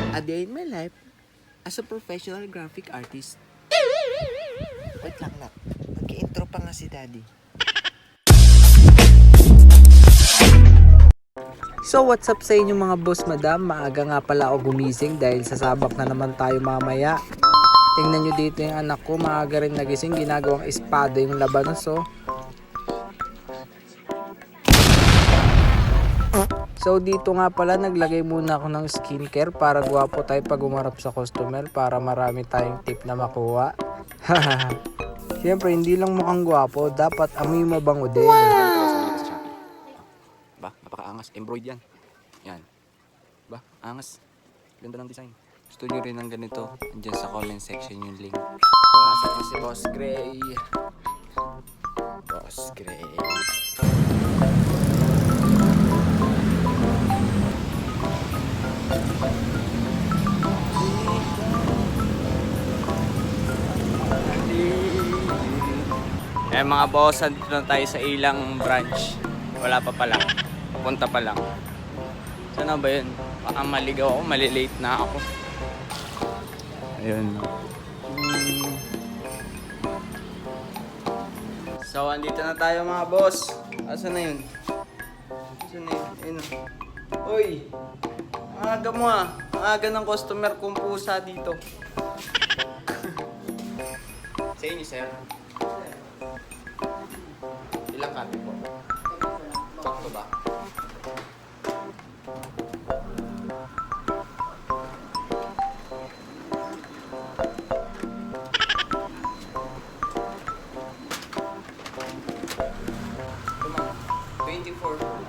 A day in my life as a professional graphic artist. Wait lang, Nak. Mag-intro pa nga si Daddy. So what's up sa inyo mga boss madam? Maaga nga pala ako gumising dahil sasabak na naman tayo mamaya. Tingnan nyo dito yung anak ko, maaga rin nagising, ginagawang espada yung labanos oh. So dito nga pala naglagay muna ako ng skincare para gwapo tayo pag umarap sa customer para marami tayong tip na makuha. Siyempre hindi lang mukhang gwapo, dapat amoy mabango din. Ba, napakaangas. Embroid yan. Yan. Ba, angas. Ganda ng design. Gusto nyo rin ng ganito? Andiyan sa comment section yung link. Nasa ko si Boss Gray. Boss Gray. Eh mga boss, andito na tayo sa ilang branch. Wala pa pala. Papunta pa lang. Sana ba yun? Baka maligaw ako, malilate na ako. Ayun. So, andito na tayo mga boss. Asan na yun? Asan na yun? Ayun. Uy! Ang aga mo ah. Ang aga ng customer kong pusa dito. Sa inyo, sir. Ilang copy po? Sakto ba? Tumama. 24.